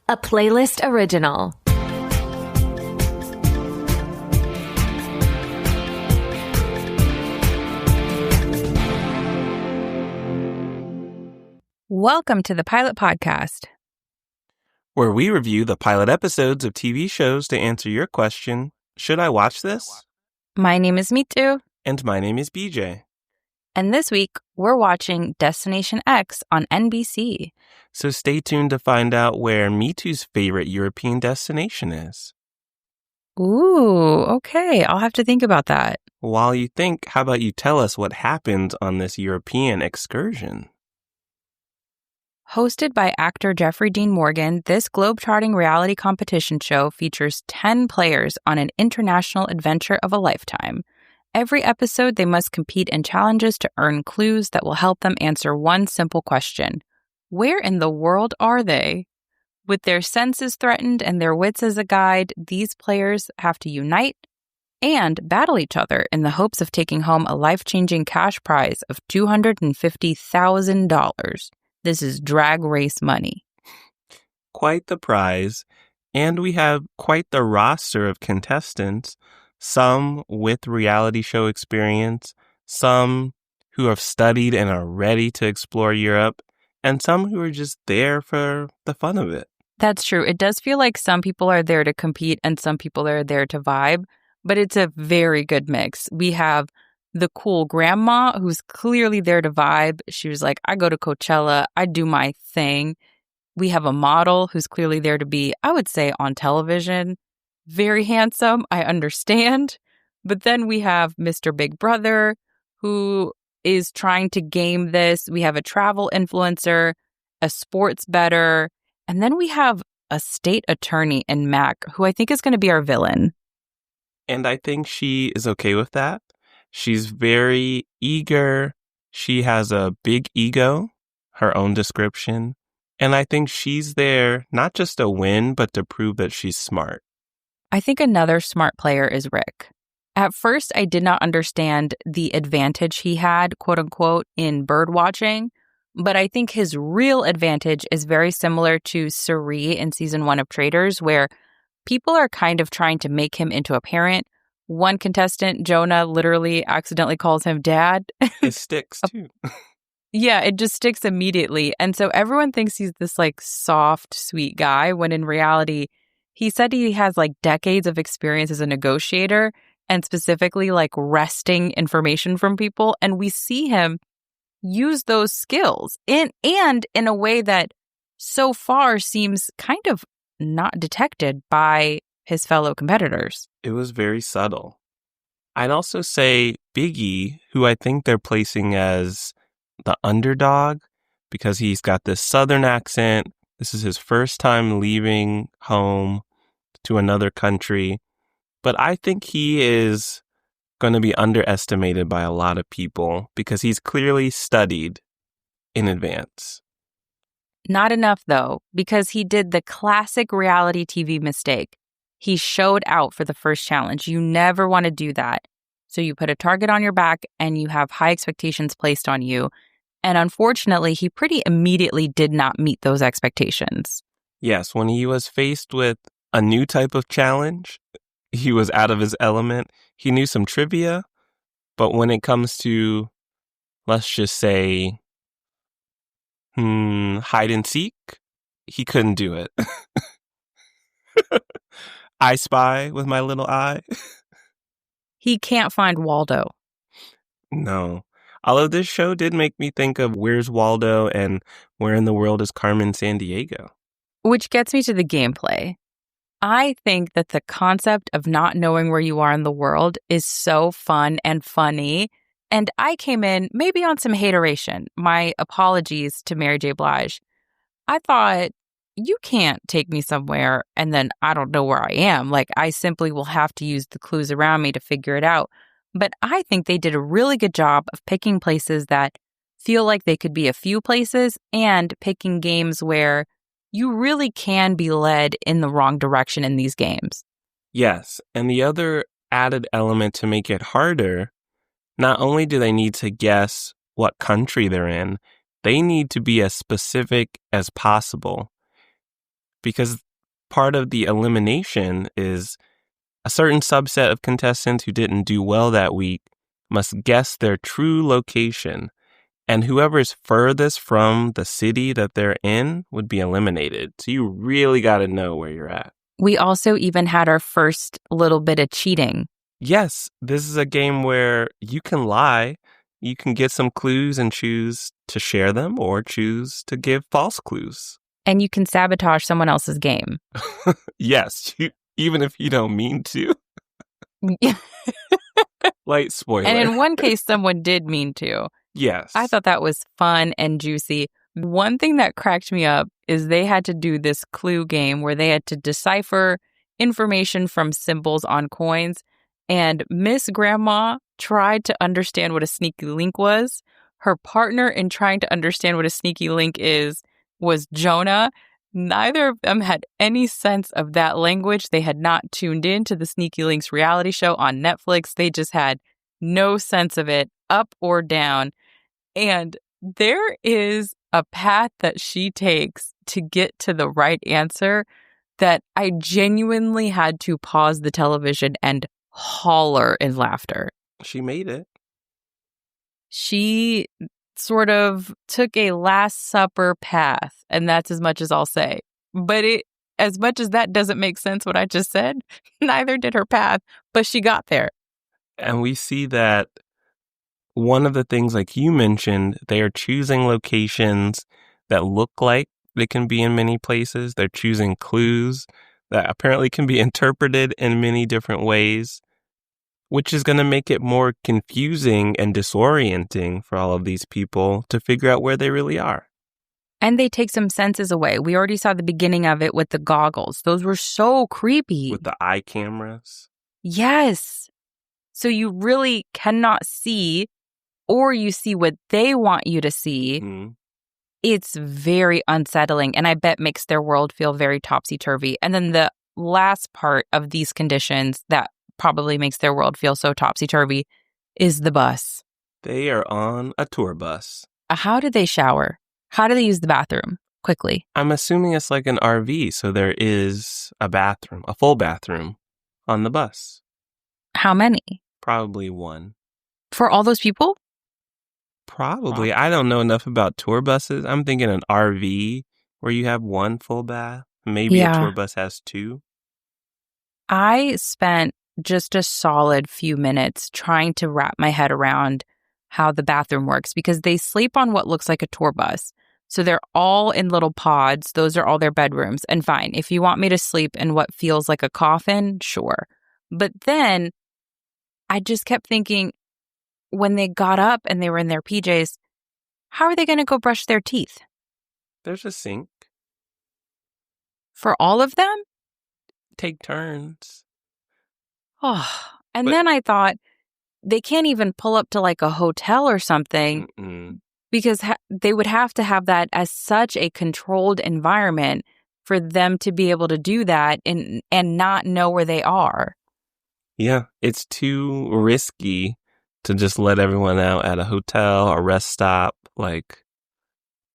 a Playlyst original. Welcome to the Pilot Podcast, where we review the pilot episodes of TV shows to answer your question, should I watch this? My name is Mitu. And my name is BJ. And this week, we're watching Destination X on NBC. So stay tuned to find out where Mitu's favorite European destination is. Ooh, okay. I'll have to think about that. While you think, how about you tell us what happened on this European excursion? Hosted by actor Jeffrey Dean Morgan, this globe-trotting reality competition show features 10 players on an international adventure of a lifetime. Every episode, they must compete in challenges to earn clues that will help them answer one simple question. Where in the world are they? With their senses threatened and their wits as a guide, these players have to unite and battle each other in the hopes of taking home a life-changing cash prize of $250,000. This is drag race money. Quite the prize. And we have quite the roster of contestants, some with reality show experience, some who have studied and are ready to explore Europe, and some who are just there for the fun of it. That's true. It does feel like some people are there to compete and some people are there to vibe, but it's a very good mix. We have the cool grandma who's clearly there to vibe. She was like, I go to Coachella, I do my thing. We have a model who's clearly there to be, I would say, on television. Very handsome, I understand. But then we have Mr. Big Brother, who is trying to game this. We have a travel influencer, a sports bettor, and then we have a state attorney in Mac, who I think is going to be our villain. And I think she is okay with that. She's very eager. She has a big ego, her own description. And I think she's there not just to win, but to prove that she's smart. I think another smart player is Rick. At first, I did not understand the advantage he had, quote unquote, in bird watching, but I think his real advantage is very similar to Suri in season 1 of Traitors, where people are kind of trying to make him into a parent. One contestant, Jonah, literally accidentally calls him dad. It sticks too. Yeah, it just sticks immediately. And so everyone thinks he's this like soft, sweet guy, when in reality, he said he has like decades of experience as a negotiator and specifically like wresting information from people. And we see him use those skills and in a way that so far seems kind of not detected by his fellow competitors. It was very subtle. I'd also say Biggie, who I think they're placing as the underdog because he's got this Southern accent. This is his first time leaving home to another country. But I think he is going to be underestimated by a lot of people because he's clearly studied in advance. Not enough, though, because he did the classic reality TV mistake. He showed out for the first challenge. You never want to do that. So you put a target on your back and you have high expectations placed on you. And unfortunately, he pretty immediately did not meet those expectations. Yes, when he was faced with a new type of challenge, he was out of his element. He knew some trivia, but when it comes to, let's just say, hide and seek, he couldn't do it. I spy with my little eye. He can't find Waldo. No. Although this show did make me think of Where's Waldo and Where in the World Is Carmen Sandiego? Which gets me to the gameplay. I think that the concept of not knowing where you are in the world is so fun and funny. And I came in maybe on some hateration. My apologies to Mary J. Blige. I thought, you can't take me somewhere and then I don't know where I am. Like, I simply will have to use the clues around me to figure it out. But I think they did a really good job of picking places that feel like they could be a few places and picking games where you really can be led in the wrong direction in these games. Yes, and the other added element to make it harder, not only do they need to guess what country they're in, they need to be as specific as possible. because part of the elimination is a certain subset of contestants who didn't do well that week must guess their true location. And whoever is furthest from the city that they're in would be eliminated. So you really got to know where you're at. We also even had our first little bit of cheating. Yes, this is a game where you can lie. You can get some clues and choose to share them or choose to give false clues. And you can sabotage someone else's game. Yes, even if you don't mean to. Light spoiler. And in one case, someone did mean to. Yes. I thought that was fun and juicy. One thing that cracked me up is they had to do this clue game where they had to decipher information from symbols on coins. And Miss Grandma tried to understand what a sneaky link was. Her partner in trying to understand what a sneaky link is was Jonah. Neither of them had any sense of that language. They had not tuned in to the Sneaky Links reality show on Netflix. They just had no sense of it, up or down. And there is a path that she takes to get to the right answer that I genuinely had to pause the television and holler in laughter. She made it. She sort of took a Last Supper path, and that's as much as I'll say. But as much as that doesn't make sense what I just said, neither did her path, but she got there. And we see that one of the things, like you mentioned, they are choosing locations that look like they can be in many places. They're choosing clues that apparently can be interpreted in many different ways, which is going to make it more confusing and disorienting for all of these people to figure out where they really are. And they take some senses away. We already saw the beginning of it with the goggles. Those were so creepy. With the eye cameras. Yes. So you really cannot see, or you see what they want you to see. Mm-hmm. It's very unsettling, and I bet makes their world feel very topsy-turvy. And then the last part of these conditions that probably makes their world feel so topsy-turvy is the bus. They are on a tour bus. How do they shower? How do they use the bathroom? Quickly. I'm assuming it's like an RV, so there is a bathroom, a full bathroom on the bus. How many? Probably one. For all those people? Probably. I don't know enough about tour buses. I'm thinking an RV where you have one full bath. Maybe a tour bus has two. I spent just a solid few minutes trying to wrap my head around how the bathroom works because they sleep on what looks like a tour bus. So they're all in little pods. Those are all their bedrooms. And fine, if you want me to sleep in what feels like a coffin, sure. But then I just kept thinking, when they got up and they were in their PJs, how are they going to go brush their teeth? There's a sink. For all of them? Take turns. Oh, and then I thought, they can't even pull up to like a hotel or something because they would have to have that as such a controlled environment for them to be able to do that and not know where they are. Yeah, it's too risky to just let everyone out at a hotel or rest stop. Like,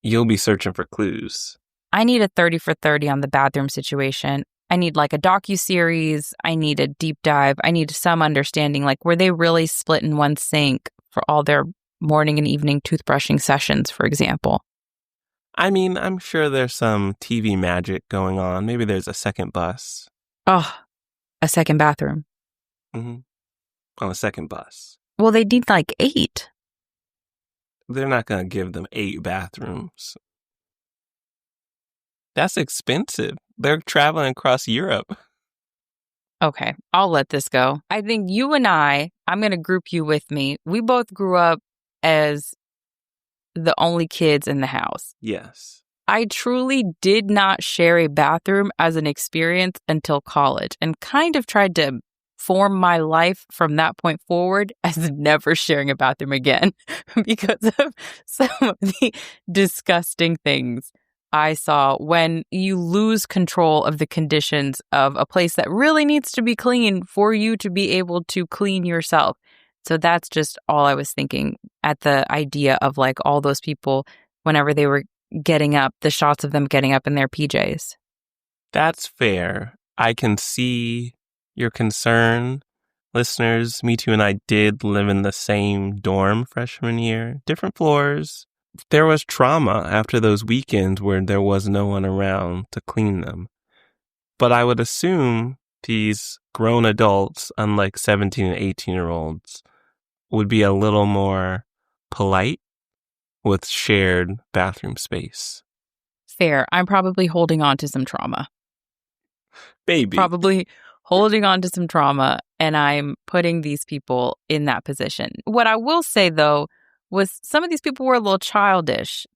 you'll be searching for clues. I need a 30 for 30 on the bathroom situation. I need like a docuseries. I need a deep dive. I need some understanding. Like, were they really split in one sink for all their morning and evening toothbrushing sessions, for example? I mean, I'm sure there's some TV magic going on. Maybe there's a second bus. Oh, a second bathroom. Mm-hmm. On a second bus. Well, they need like 8. They're not going to give them 8 bathrooms. That's expensive. They're traveling across Europe. Okay, I'll let this go. I think you and I'm going to group you with me. We both grew up as the only kids in the house. Yes. I truly did not share a bathroom as an experience until college and kind of tried to form my life from that point forward as never sharing a bathroom again because of some of the disgusting things I saw when you lose control of the conditions of a place that really needs to be clean for you to be able to clean yourself. So that's just all I was thinking at the idea of like all those people whenever they were getting up, the shots of them getting up in their PJs. That's fair. I can see your concern. Listeners, Me Too and I did live in the same dorm freshman year, different floors. There was trauma after those weekends where there was no one around to clean them. But I would assume these grown adults, unlike 17 and 18-year-olds, would be a little more polite with shared bathroom space. Fair. I'm probably holding on to some trauma. Baby. Probably holding on to some trauma, and I'm putting these people in that position. What I will say, though, was some of these people were a little childish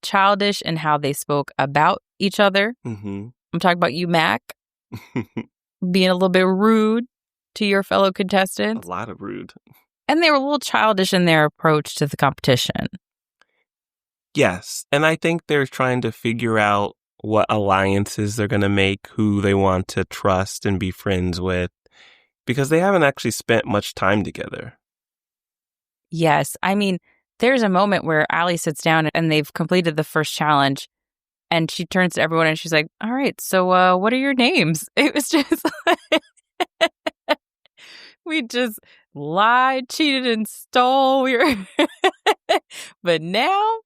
in how they spoke about each other. Mm-hmm. I'm talking about you, Mac, being a little bit rude to your fellow contestants. A lot of rude. And they were a little childish in their approach to the competition. Yes, and I think they're trying to figure out what alliances they're going to make, who they want to trust and be friends with, because they haven't actually spent much time together. Yes. I mean, there's a moment where Allie sits down and they've completed the first challenge, and she turns to everyone and she's like, all right, so what are your names? It was just like, we just lied, cheated, and stole. But now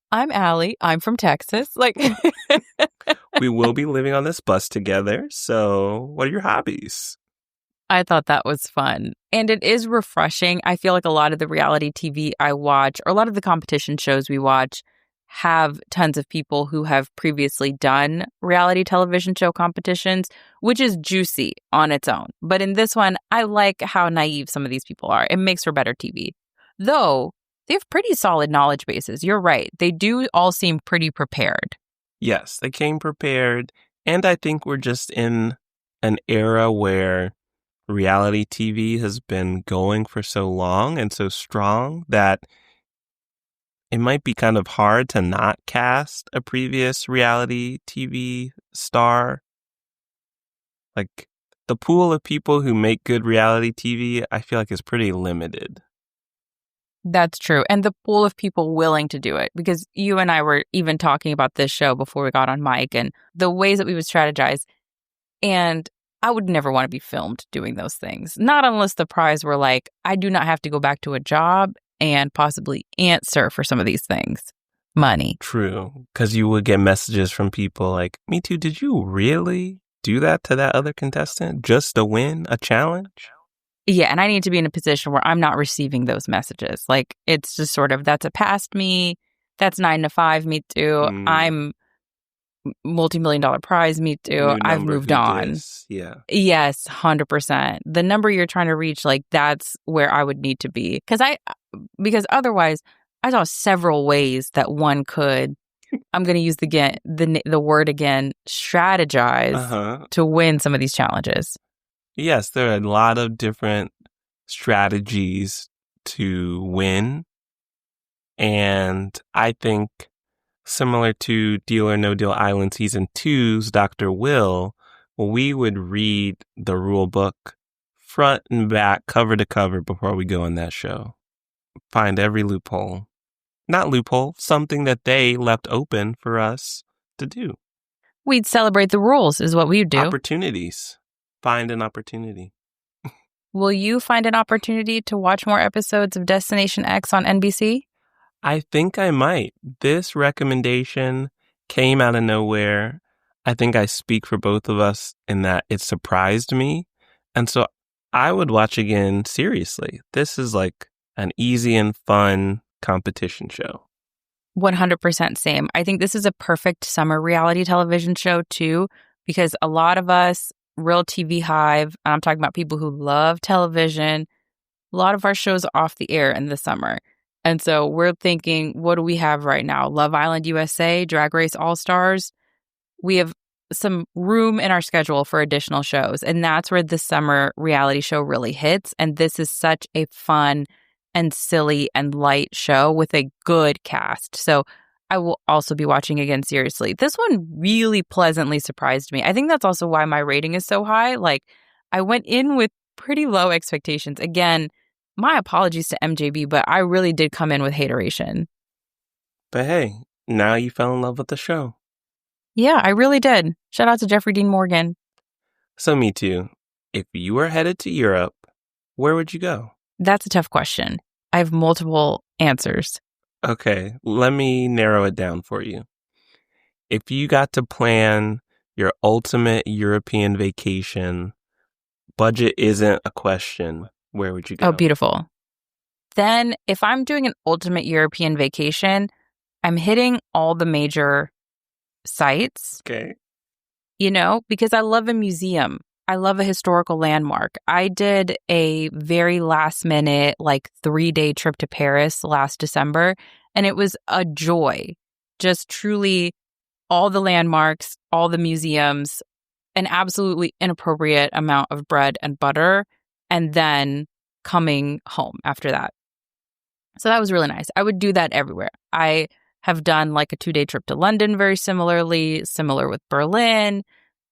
I'm Allie. I'm from Texas. Like, we will be living on this bus together. So what are your hobbies? I thought that was fun. And it is refreshing. I feel like a lot of the reality TV I watch, or a lot of the competition shows we watch, have tons of people who have previously done reality television show competitions, which is juicy on its own. But in this one, I like how naive some of these people are. It makes for better TV. Though, they have pretty solid knowledge bases. You're right. They do all seem pretty prepared. Yes, they came prepared. And I think we're just in an era where reality TV has been going for so long and so strong that it might be kind of hard to not cast a previous reality TV star. Like, the pool of people who make good reality TV, I feel like is pretty limited. That's true. And the pool of people willing to do it, because you and I were even talking about this show before we got on mic and the ways that we would strategize. And I would never want to be filmed doing those things. Not unless the prize were like, I do not have to go back to a job and possibly answer for some of these things. Money. True. Because you would get messages from people like, Me Too, did you really do that to that other contestant just to win a challenge? Yeah, and I need to be in a position where I'm not receiving those messages. Like, it's just sort of, that's a past me. That's 9 to 5 me too. I'm multi-million-dollar prize me too. I've moved on. Yeah. Yes, 100%. The number you're trying to reach, like, that's where I would need to be. Because otherwise, I saw several ways that one could, I'm going to use the word again, strategize to win some of these challenges. Yes, there are a lot of different strategies to win. And I think similar to Deal or No Deal Island Season 2's Dr. Will, we would read the rule book front and back, cover to cover before we go on that show. Find every loophole. Not loophole, something that they left open for us to do. We'd celebrate the rules is what we would do. Opportunities. Find an opportunity. Will you find an opportunity to watch more episodes of Destination X on NBC? I think I might. This recommendation came out of nowhere. I think I speak for both of us in that it surprised me. And so I would watch again seriously. This is like an easy and fun competition show. 100% same. I think this is a perfect summer reality television show too, because a lot of us, Real TV Hive, and I'm talking about people who love television, a lot of our shows are off the air in the summer. And so we're thinking, what do we have right now? Love Island USA, Drag Race All-Stars. We have some room in our schedule for additional shows. And that's where the summer reality show really hits. And this is such a fun and silly and light show with a good cast. So I will also be watching again seriously. This one really pleasantly surprised me. I think that's also why my rating is so high. Like, I went in with pretty low expectations. Again, my apologies to MJB, but I really did come in with hateration. But hey, now you fell in love with the show. Yeah, I really did. Shout out to Jeffrey Dean Morgan. So me too. If you were headed to Europe, where would you go? That's a tough question. I have multiple answers. Okay, let me narrow it down for you. If you got to plan your ultimate European vacation, budget isn't a question, where would you go? Oh, beautiful. Then if I'm doing an ultimate European vacation, I'm hitting all the major sites. Okay. You know, because I love a museum. I love a historical landmark. I did a very last minute, 3-day trip to Paris last December, and it was a joy. Just truly all the landmarks, all the museums, an absolutely inappropriate amount of bread and butter, and then coming home after that. So that was really nice. I would do that everywhere. I have done a 2-day trip to London very similar with Berlin.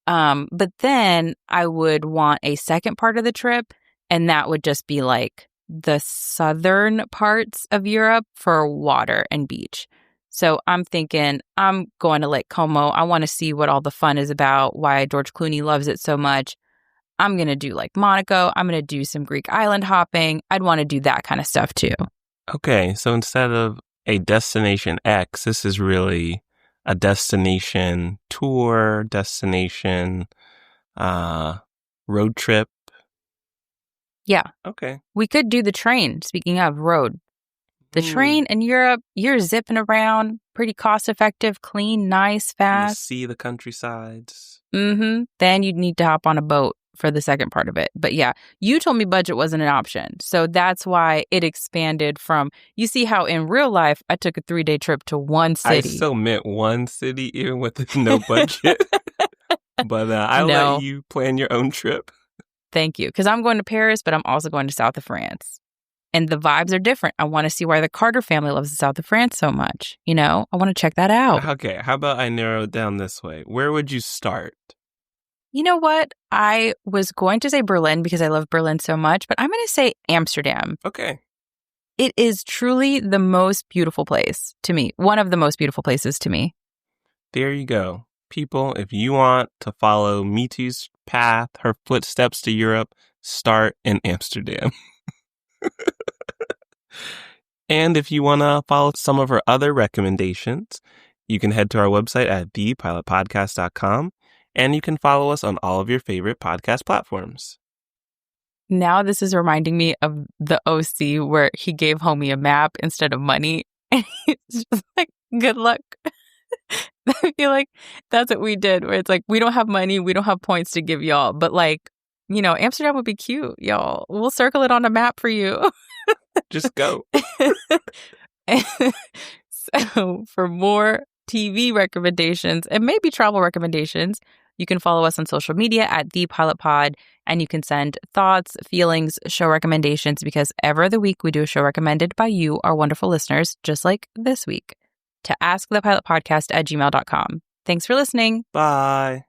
But then I would want a second part of the trip, and that would just be the southern parts of Europe for water and beach. So I'm thinking I'm going to Lake Como. I want to see what all the fun is about, why George Clooney loves it so much. I'm going to do Monaco. I'm going to do some Greek island hopping. I'd want to do that kind of stuff too. Okay, so instead of a destination X, this is really a destination tour, destination road trip. Yeah. Okay. We could do the train, speaking of road. The train in Europe, you're zipping around, pretty cost effective, clean, nice, fast. You see the countrysides. Mm-hmm. Then you'd need to hop on a boat for the second part of it. But yeah, you told me budget wasn't an option. So that's why it expanded from, you see how in real life, I took a 3-day trip to one city. I still meant one city, even with no budget. But I'll let you plan your own trip. Thank you. Because I'm going to Paris, but I'm also going to south of France. And the vibes are different. I want to see why the Carter family loves the south of France so much. You know, I want to check that out. Okay, how about I narrow it down this way? Where would you start? You know what? I was going to say Berlin because I love Berlin so much, but I'm going to say Amsterdam. Okay. It is truly the most beautiful place to me. One of the most beautiful places to me. There you go. People, if you want to follow Mitu's path, her footsteps to Europe, start in Amsterdam. And if you want to follow some of her other recommendations, you can head to our website at thepilotpodcast.com, and you can follow us on all of your favorite podcast platforms. Now this is reminding me of the OC where he gave homie a map instead of money. And he's just good luck. I feel like that's what we did, where it's we don't have money, we don't have points to give y'all. But Amsterdam would be cute, y'all. We'll circle it on a map for you. Just go. So for more TV recommendations and maybe travel recommendations, you can follow us on social media at The Pilot Pod, and you can send thoughts, feelings, show recommendations, because every other week we do a show recommended by you, our wonderful listeners, just like this week, to askthepilotpodcast@gmail.com. Thanks for listening. Bye.